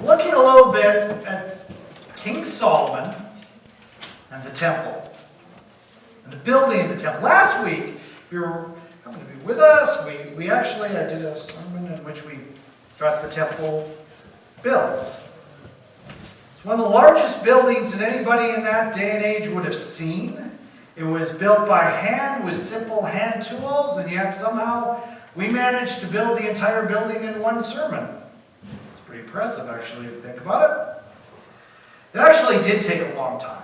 looking a little bit at King Solomon and the temple, and the building of the temple. Last week, if you were coming to be with us, we actually I did a sermon in which we got the temple built. It's one of the largest buildings that anybody in that day and age would have seen. It was built by hand with simple hand tools, and yet somehow we managed to build the entire building in one sermon. It's pretty impressive, actually, if you think about it. It actually did take a long time.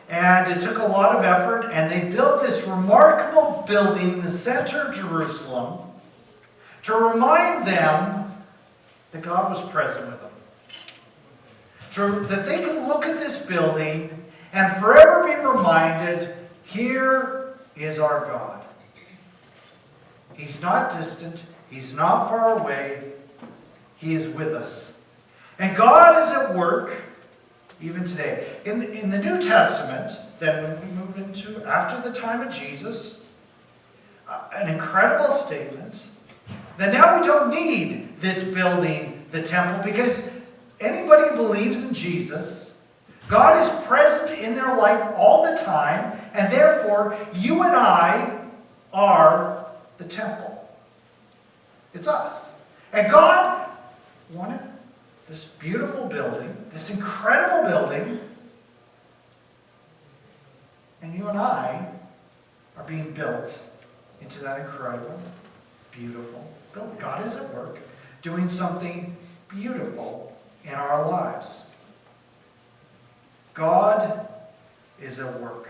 And it took a lot of effort, and they built this remarkable building in the center of Jerusalem to remind them that God was present with them. That they could look at this building and forever be reminded, here is our God. He's not distant. He's not far away. He is with us. And God is at work even today. In the New Testament, then when we move into, after the time of Jesus, an incredible statement that now we don't need this building, the temple, because anybody who believes in Jesus, God is present in their life all the time, and therefore you and I are the temple. It's us. And God wanted this beautiful building, this incredible building, and you and I are being built into that incredible, beautiful building. God is at work doing something beautiful in our lives. God is at work.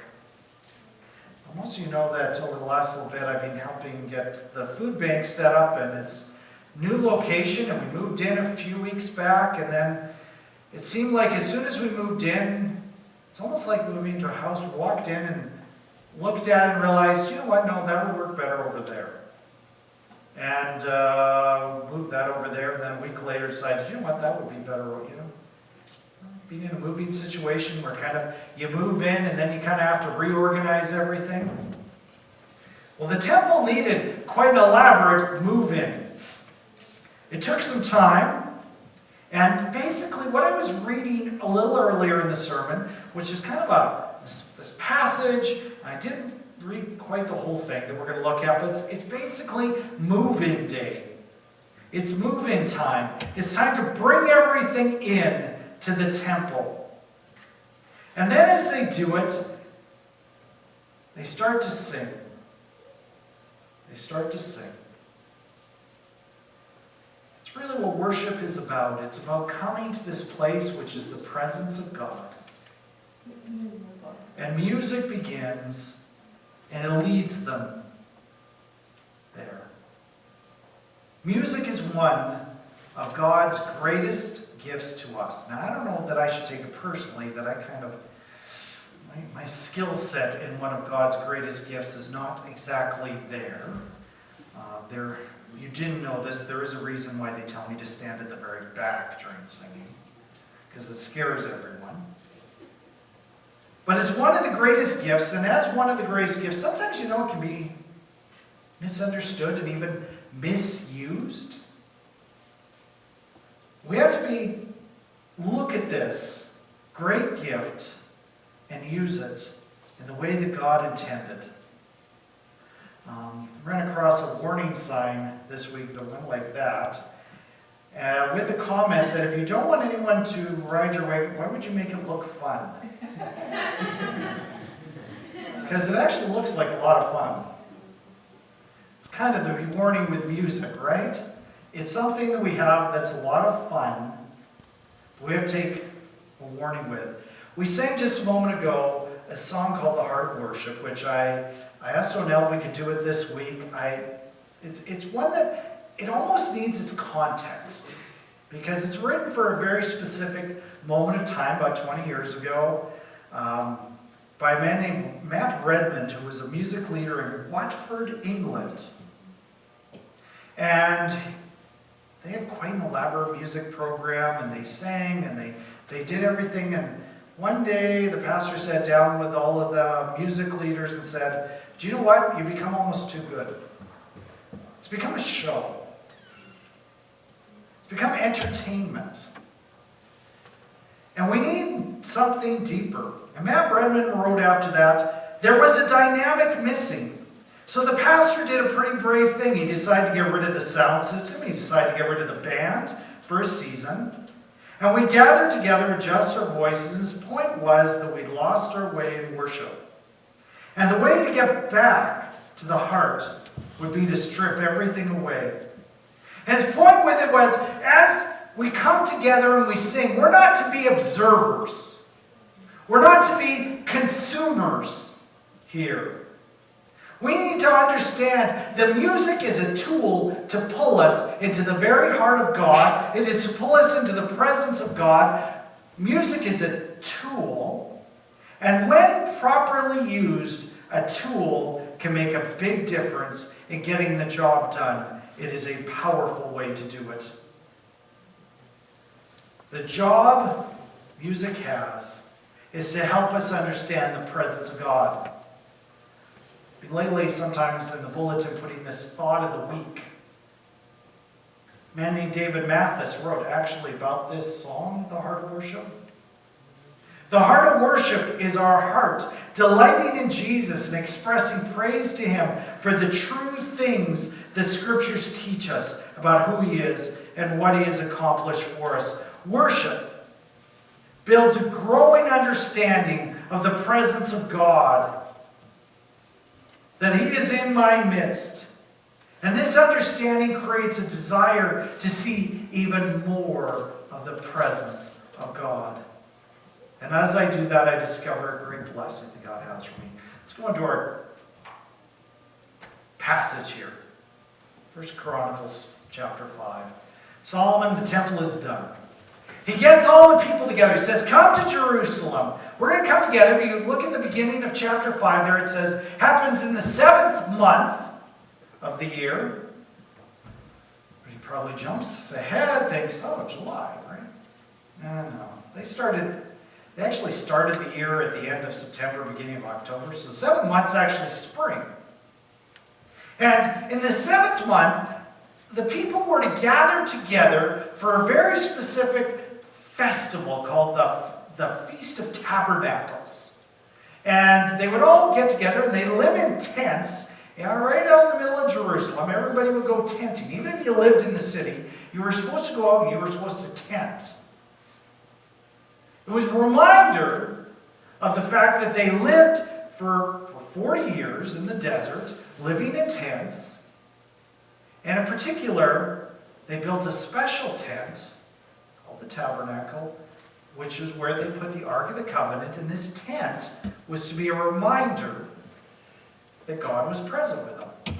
Most of you know that over the last little bit I've been helping get the food bank set up in its new location, and we moved in a few weeks back, and then it seemed like as soon as we moved in, it's almost like moving into a house. We walked in and looked at it and realized, you know what, no, that would work better over there. And moved that over there, and then a week later decided, you know what, that would be better, being in a moving situation where you move in and then you kind of have to reorganize everything. Well, the temple needed quite an elaborate move-in. It took some time, and basically what I was reading a little earlier in the sermon, which is kind of this passage, I didn't read quite the whole thing that we're going to look at, but it's basically move-in day. It's move-in time. It's time to bring everything in to the temple. And then as they do it, they start to sing. They start to sing. It's really what worship is about. It's about coming to this place which is the presence of God. And music begins, and it leads them there. Music is one of God's greatest gifts to us. Now, I don't know that I should take it personally, that my skill set in one of God's greatest gifts is not exactly there. You didn't know this, there is a reason why they tell me to stand at the very back during singing, because it scares everyone. But it's one of the greatest gifts, and as one of the greatest gifts, sometimes it can be misunderstood and even misused. We have to look at this great gift and use it in the way that God intended. Ran across a warning sign this week that went like that, with the comment that if you don't want anyone to ride your way, why would you make it look fun? Because it actually looks like a lot of fun. It's kind of the warning with music, right? It's something that we have that's a lot of fun, but we have to take a warning with. We sang just a moment ago a song called The Heart of Worship, which I asked O'Neill if we could do it this week. It's one that it almost needs its context, because it's written for a very specific moment of time, about 20 years ago, by a man named Matt Redmond, who was a music leader in Watford, England. And they had quite an elaborate music program, and they sang, and they did everything. And one day, the pastor sat down with all of the music leaders and said, do you know what? You become almost too good. It's become a show. It's become entertainment. And we need something deeper. And Matt Brennan wrote after that, there was a dynamic missing. So the pastor did a pretty brave thing. He decided to get rid of the sound system. He decided to get rid of the band for a season. And we gathered together, adjust our voices. His point was that we lost our way in worship. And the way to get back to the heart would be to strip everything away. His point with it was, as we come together and we sing, we're not to be observers. We're not to be consumers here. We need to understand the music is a tool to pull us into the very heart of God. It is to pull us into the presence of God. Music is a tool. And when properly used, a tool can make a big difference in getting the job done. It is a powerful way to do it. The job music has is to help us understand the presence of God. Been lately, sometimes in the bulletin, putting this thought of the week. A man named David Mathis wrote actually about this song, The Heart of Worship. The heart of worship is our heart, delighting in Jesus and expressing praise to Him for the true things the Scriptures teach us about who He is and what He has accomplished for us. Worship builds a growing understanding of the presence of God, that He is in my midst. And this understanding creates a desire to see even more of the presence of God. And as I do that, I discover a great blessing that God has for me. Let's go into our passage here. 1 Chronicles chapter 5. Solomon, the temple is done. He gets all the people together. He says, come to Jerusalem. We're going to come together. If you look at the beginning of chapter 5 there, it says, happens in the 7th month of the year. But he probably jumps ahead, thinks, oh, July, right? No. They actually started the year at the end of September, beginning of October. So the 7th month's actually spring. And in the 7th month, the people were to gather together for a very specific festival called the Feast of Tabernacles. And they would all get together and they live in tents, right out in the middle of Jerusalem. Everybody would go tenting. Even if you lived in the city, you were supposed to go out and you were supposed to tent. It was a reminder of the fact that they lived for 40 years in the desert, living in tents. And in particular, they built a special tent called the tabernacle, which is where they put the Ark of the Covenant. And this tent was to be a reminder that God was present with them.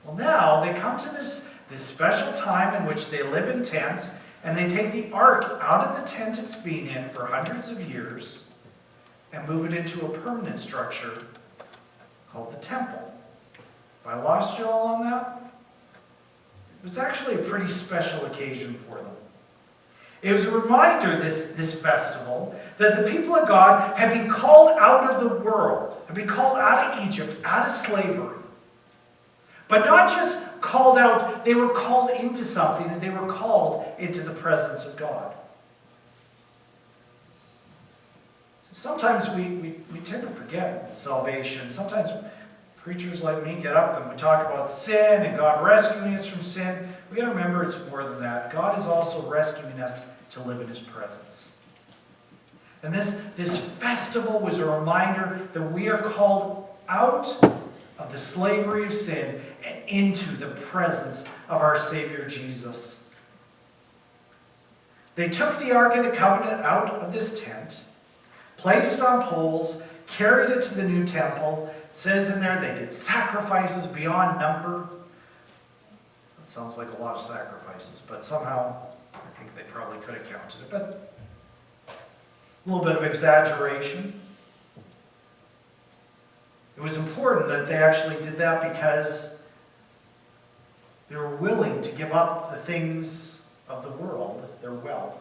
Well, now they come to this special time in which they live in tents, and they take the ark out of the tent it's been in for hundreds of years and move it into a permanent structure called the temple. Have I lost you all on that? It was actually a pretty special occasion for them. It was a reminder, this festival, that the people of God had been called out of the world, had been called out of Egypt, out of slavery. But not just called out, they were called into something, and they were called into the presence of God. So sometimes we tend to forget salvation. Sometimes preachers like me get up and we talk about sin and God rescuing us from sin. We got to remember it's more than that. God is also rescuing us to live in His presence. And this festival was a reminder that we are called out of the slavery of sin and into the presence of our Savior Jesus. They took the Ark of the Covenant out of this tent, placed it on poles, carried it to the new temple. It says in there they did sacrifices beyond number. That sounds like a lot of sacrifices, but somehow I think they probably could have counted it. But a little bit of exaggeration. It was important that they actually did that because they were willing to give up the things of the world, their wealth,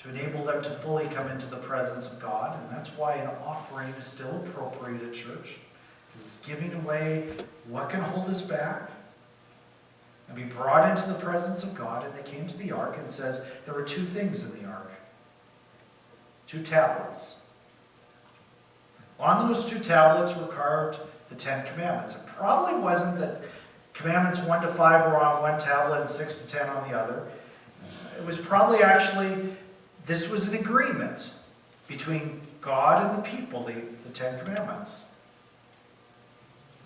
to enable them to fully come into the presence of God. And that's why an offering is still appropriate at church. It's giving away what can hold us back. and be brought into the presence of God. And they came to the ark, and it says there were two things in the ark. 2 tablets. On those 2 tablets were carved the 10 commandments. It probably wasn't that commandments 1 to 5 were on one tablet and 6 to 10 on the other. It was probably actually, this was an agreement between God and the people, the 10 commandments.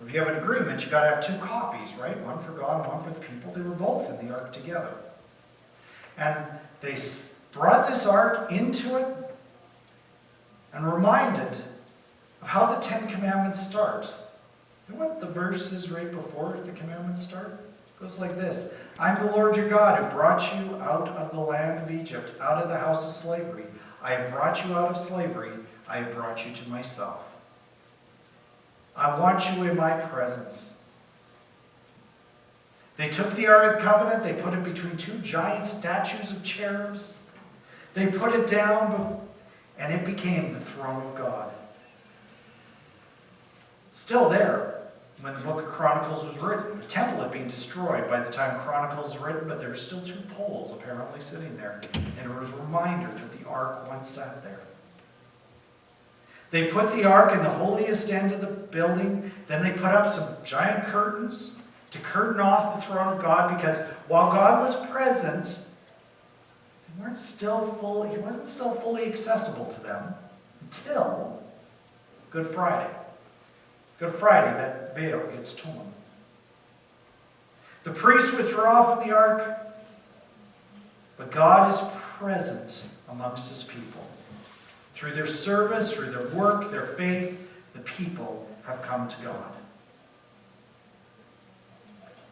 If you have an agreement, you've got to have 2 copies, right? One for God and one for the people. They were both in the ark together. And they brought this ark into it and reminded of how the 10 commandments start. You know what the verse is right before the commandments start? It goes like this. I'm the Lord your God who brought you out of the land of Egypt, out of the house of slavery. I have brought you out of slavery. I have brought you to myself. I want you in my presence. They took the Ark of the Covenant, they put it between 2 giant statues of cherubs. They put it down, and it became the throne of God. Still there when the book of Chronicles was written. The temple had been destroyed by the time Chronicles was written, but there were still 2 poles apparently sitting there. And it was a reminder that the ark once sat there. They put the ark in the holiest end of the building. Then they put up some giant curtains to curtain off the throne of God, because while God was present, he wasn't still fully accessible to them until Good Friday. Good Friday, that veil gets torn. The priests withdraw from the ark, but God is present amongst his people. Through their service, through their work, their faith, the people have come to God.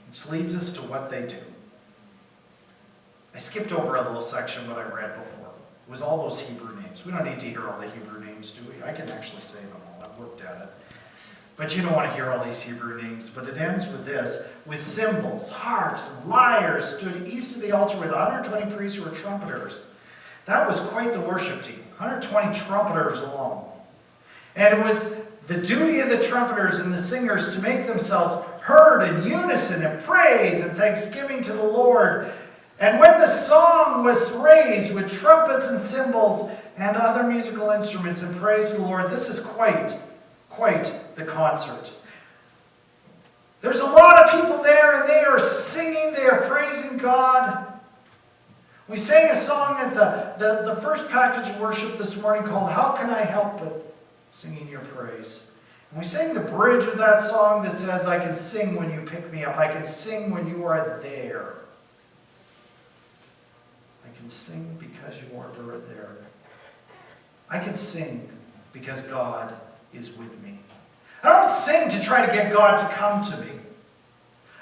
Which leads us to what they do. I skipped over a little section what I read before. It was all those Hebrew names. We don't need to hear all the Hebrew names, do we? I can actually say them all. I've worked at it. But you don't want to hear all these Hebrew names. But it ends with this. With cymbals, harps, and lyres stood east of the altar with 120 priests who were trumpeters. That was quite the worship team. 120 trumpeters alone. And it was the duty of the trumpeters and the singers to make themselves heard in unison in praise and thanksgiving to the Lord. And when the song was raised with trumpets and cymbals and other musical instruments in praise to the Lord, this is quite the concert. There's a lot of people there, and they are singing, they are praising God. We sang a song at the first package of worship this morning called How Can I Help But Singing Your Praise. And we sang the bridge of that song that says, I can sing when you pick me up. I can sing when you are there. I can sing because you are there. I can sing because God is with me. I don't sing to try to get God to come to me.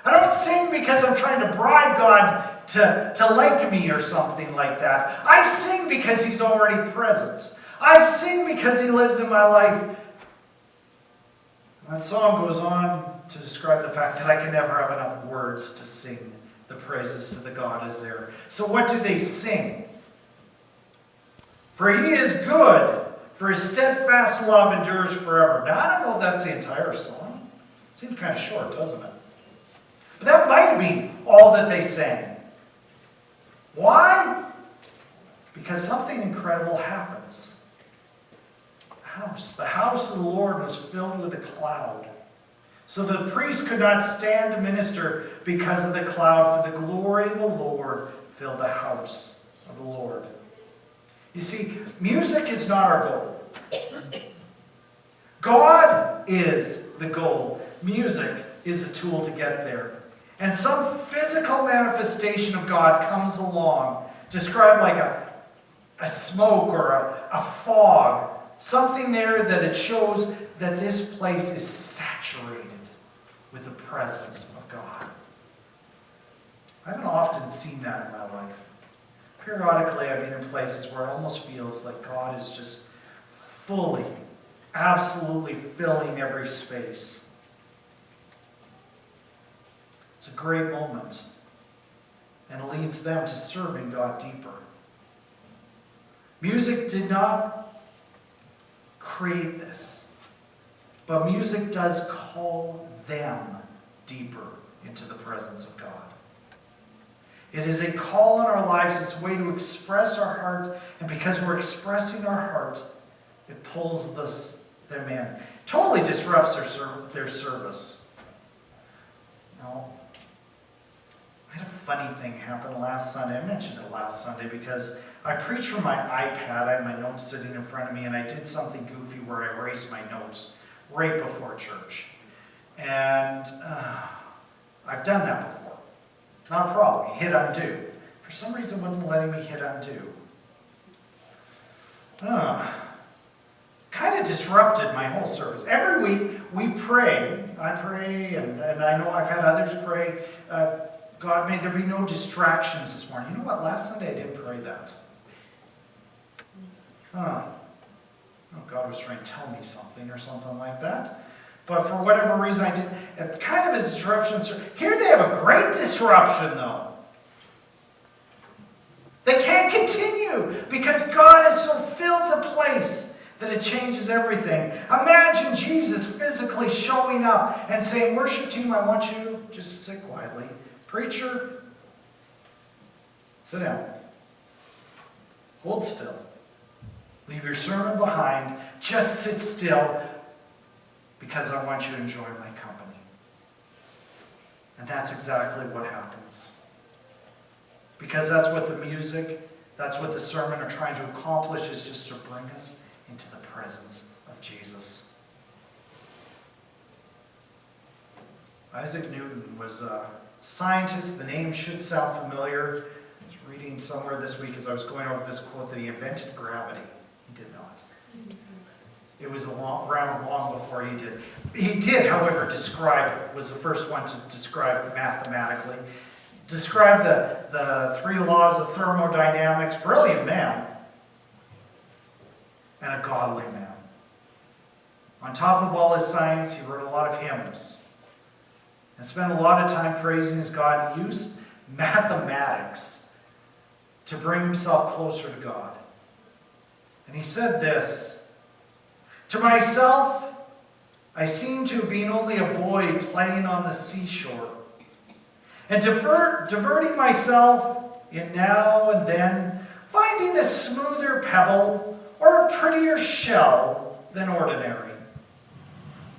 I don't sing because I'm trying to bribe God to like me or something like that. I sing because he's already present. I sing because he lives in my life. That song goes on to describe the fact that I can never have enough words to sing the praises to the God is there. So what do they sing? For he is good, for his steadfast love endures forever. Now, I don't know if that's the entire song. Seems kind of short, doesn't it? But that might be all that they sang. Why? Because something incredible happens. The house of the Lord was filled with a cloud. So the priest could not stand to minister because of the cloud, for the glory of the Lord filled the house of the Lord. You see, music is not our goal. God is the goal. Music is a tool to get there. And some physical manifestation of God comes along, described like a smoke or a fog. Something there that it shows that this place is saturated with the presence of God. I haven't often seen that in my life. Periodically, I've been in places where it almost feels like God is just fully, absolutely filling every space. It's a great moment, and it leads them to serving God deeper. Music did not create this, but music does call them deeper into the presence of God. It is a call on our lives. It's a way to express our heart. And because we're expressing our heart, it pulls them in. Totally disrupts their service. No. I had a funny thing happen last Sunday. I mentioned it last Sunday because I preached from my iPad. I had my notes sitting in front of me, and I did something goofy where I erased my notes right before church. And I've done that before. Not a problem. You hit undo. For some reason, it wasn't letting me hit undo. Kind of disrupted my whole service. Every week, we pray. I pray, and I know I've had others pray. God, may there be no distractions this morning. You know what? Last Sunday, I didn't pray that. Oh, God was trying to tell me something or something like that. But for whatever reason, I didn't. It kind of is a disruption. Here they have a great disruption, though. They can't continue because God has so filled the place that it changes everything. Imagine Jesus physically showing up and saying, "Worship team, I want you to just sit quietly. Preacher, sit down. Hold still. Leave your sermon behind. Just sit still because I want you to enjoy my company." And that's exactly what happens. Because that's what the music, that's what the sermon are trying to accomplish, is just to bring us into the presence of Jesus. Isaac Newton was a scientist. The name should sound familiar. I was reading somewhere this week as I was going over this quote that he invented gravity. He did not. It was around long before he did. He did, however, describe it. Was the first one to describe it mathematically. Described the 3 laws of thermodynamics. Brilliant man. And a godly man. On top of all his science, he wrote a lot of hymns. And spent a lot of time praising his God. He used mathematics to bring himself closer to God. And he said this: "To myself, I seem to have been only a boy playing on the seashore, and diverting myself in now and then, finding a smoother pebble or a prettier shell than ordinary,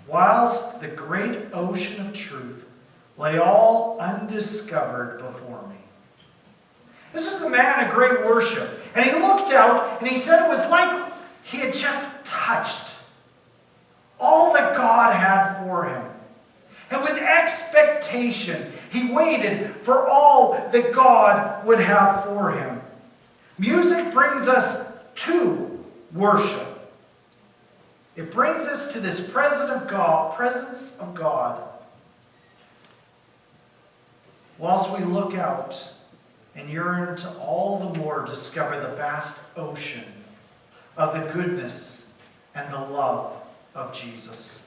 whilst the great ocean of truth lay all undiscovered before me." This was a man of great worship. And he looked out and he said it was like he had just touched all that God had for him. And with expectation, he waited for all that God would have for him. Music brings us to worship. It brings us to this presence of God. Whilst we look out and yearn to all the more discover the vast ocean of the goodness and the love of Jesus.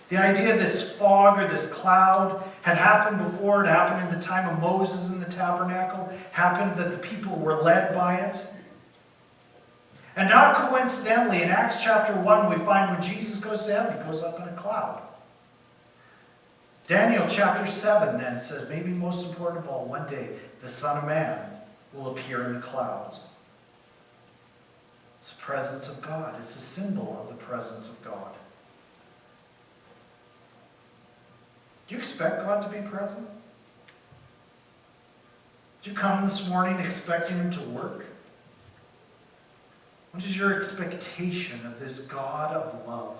The idea of this fog or this cloud had happened before. It happened in the time of Moses in the tabernacle. Happened that the people were led by it. And not coincidentally, in Acts chapter 1, we find when Jesus goes to heaven, he goes up in a cloud. Daniel chapter 7 then says, maybe most important of all, one day the Son of Man will appear in the clouds. It's the presence of God. It's a symbol of the presence of God. Do you expect God to be present? Did you come this morning expecting him to work? What is your expectation of this God of love?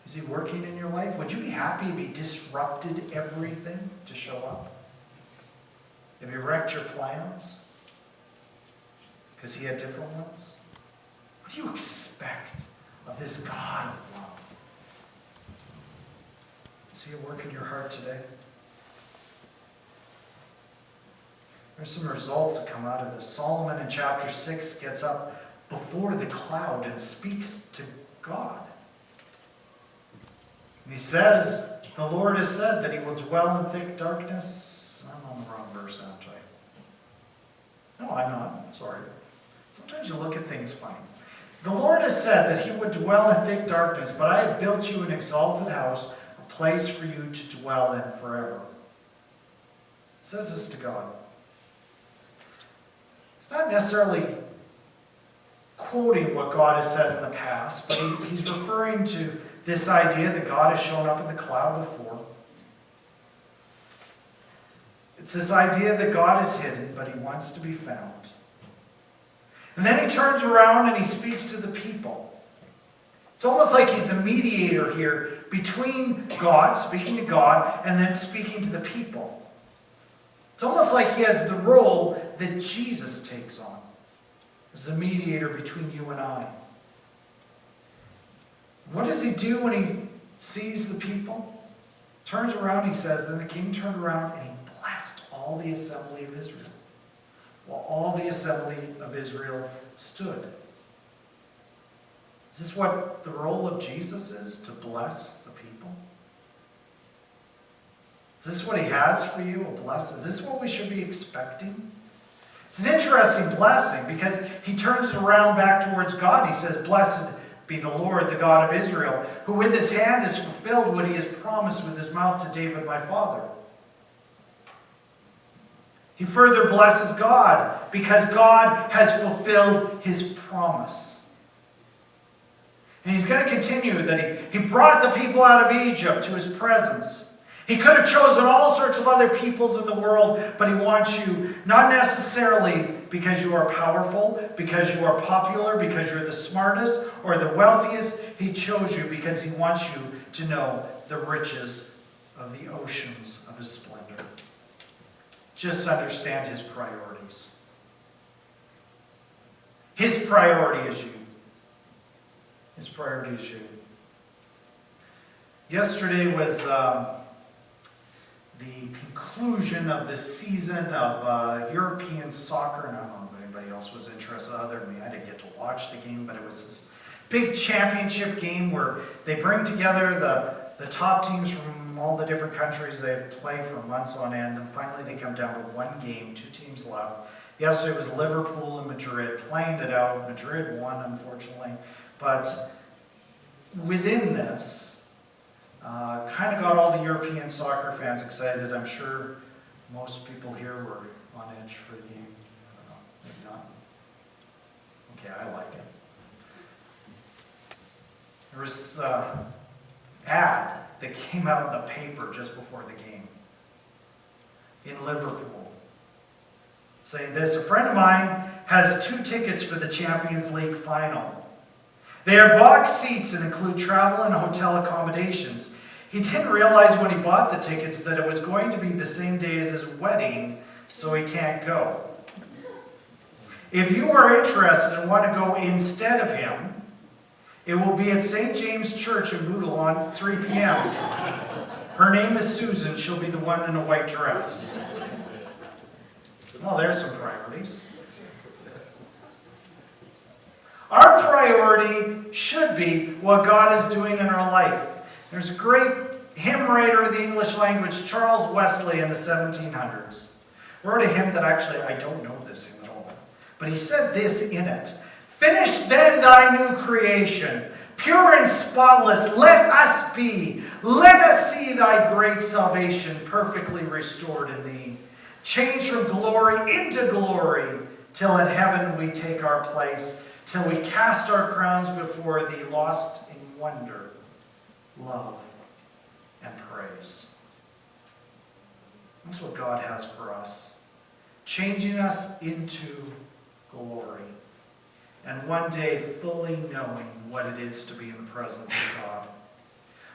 Is he working in your life? Would you be happy if he disrupted everything to show up? If he wrecked your plans? Because he had different ones? What do you expect of this God of love? Is he at work in your heart today? There's some results that come out of this. Solomon in chapter 6 gets up before the cloud and speaks to God. And he says, the Lord has said that he will dwell in thick darkness. I'm on the wrong verse, aren't I? No, I'm not. Sorry. Sometimes you look at things funny. The Lord has said that he would dwell in thick darkness, but I have built you an exalted house, a place for you to dwell in forever. says this to God. It's not necessarily quoting what God has said in the past, but he's referring to this idea that God has shown up in the cloud before. It's this idea that God is hidden, but he wants to be found. And then he turns around and he speaks to the people. It's almost like he's a mediator here between God, speaking to God, and then speaking to the people. It's almost like he has the role that Jesus takes on as the mediator between you and I. What does he do when he sees the people? Turns around, he says, then the king turned around and he blessed all the assembly of Israel, while all the assembly of Israel stood. Is this what the role of Jesus is? To bless the people? Is this what he has for you? A blessing? Is this what we should be expecting? It's an interesting blessing because he turns it around back towards God. He says, blessed be the Lord, the God of Israel, who with his hand has fulfilled what he has promised with his mouth to David my father. He further blesses God because God has fulfilled his promise. And he's going to continue that he brought the people out of Egypt to his presence. He could have chosen all sorts of other peoples in the world, but he wants you not necessarily because you are powerful, because you are popular, because you're the smartest or the wealthiest. He chose you because he wants you to know the riches of the oceans of his splendor. Just understand his priorities. His priority is you. His priority is you. Yesterday was the conclusion of this season of European soccer. And I don't know if anybody else was interested other than me. I didn't get to watch the game, but it was this big championship game where they bring together the top teams from all the different countries. They play for months on end, and finally they come down to one game, 2 teams left. Yesterday was Liverpool and Madrid playing it out. Madrid won, unfortunately. But within this, kind of got all the European soccer fans excited. I'm sure most people here were on edge for the game. I don't know, maybe not. Okay, I like it. There was this ad that came out in the paper just before the game in Liverpool saying this: a friend of mine has 2 tickets for the Champions League final. They are box seats and include travel and hotel accommodations. He didn't realize when he bought the tickets that it was going to be the same day as his wedding, so he can't go. If you are interested and want to go instead of him, it will be at St. James Church in Bootle on 3 p.m. Her name is Susan. She'll be the one in a white dress. Well, there's some priorities. Our priority should be what God is doing in our life. There's a great hymn writer of the English language, Charles Wesley, in the 1700s. Wrote a hymn that actually, I don't know this hymn at all, but he said this in it: finish then thy new creation, pure and spotless let us be. Let us see thy great salvation perfectly restored in thee. Change from glory into glory, till in heaven we take our place, till we cast our crowns before thee, lost in wonder, love, and praise. That's what God has for us. Changing us into glory. And one day fully knowing what it is to be in the presence of God.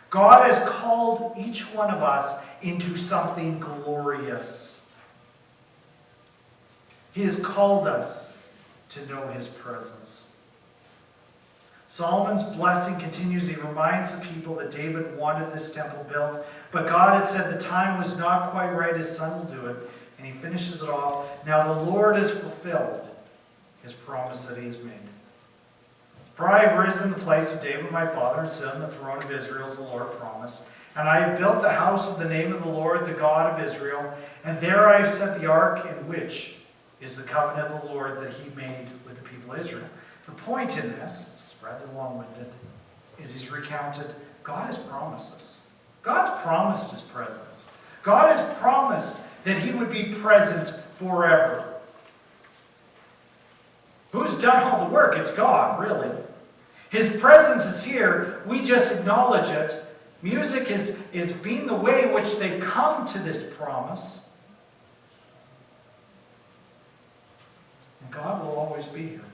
God has called each one of us into something glorious. He has called us to know his presence. Solomon's blessing continues. He reminds the people that David wanted this temple built, but God had said the time was not quite right. His son will do it. And he finishes it off. Now the Lord has fulfilled his promise that he has made. For I have risen in the place of David my father and sit on the throne of Israel, as the Lord promised. And I have built the house of the name of the Lord, the God of Israel. And there I have set the ark, in which is the covenant of the Lord that he made with the people of Israel. The point in this, it's rather long-winded, is he's recounted God has promised us. God's promised his presence. God has promised that he would be present forever. Who's done all the work? It's God, really. His presence is here. We just acknowledge it. Music is being the way in which they come to this promise. And God will always be here.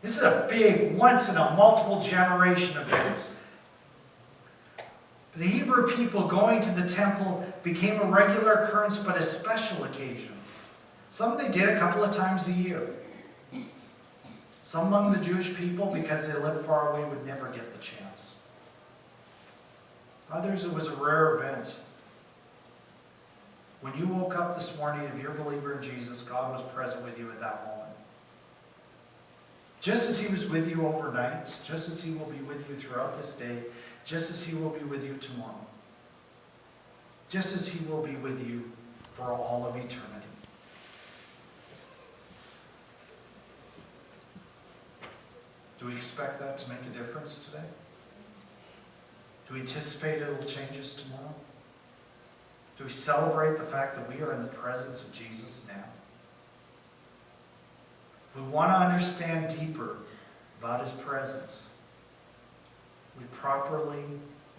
This is a big, once in a multiple generation event. The Hebrew people going to the temple became a regular occurrence, but a special occasion. Some they did a couple of times a year. Some among the Jewish people, because they lived far away, would never get the chance. Others, it was a rare event. When you woke up this morning, if you're a believer in Jesus, God was present with you at that moment. Just as he was with you overnight, just as he will be with you throughout this day, just as he will be with you tomorrow, just as he will be with you for all of eternity. Do we expect that to make a difference today? Do we anticipate it will change us tomorrow? Do we celebrate the fact that we are in the presence of Jesus now? If we want to understand deeper about his presence, we properly,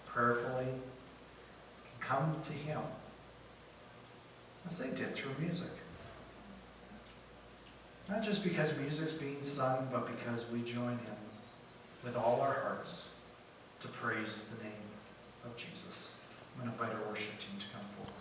prayerfully can come to him as they did through music. Not just because music's being sung, but because we join him with all our hearts to praise the name of Jesus. I'm going to invite our worship team to come forward.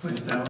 Please stand.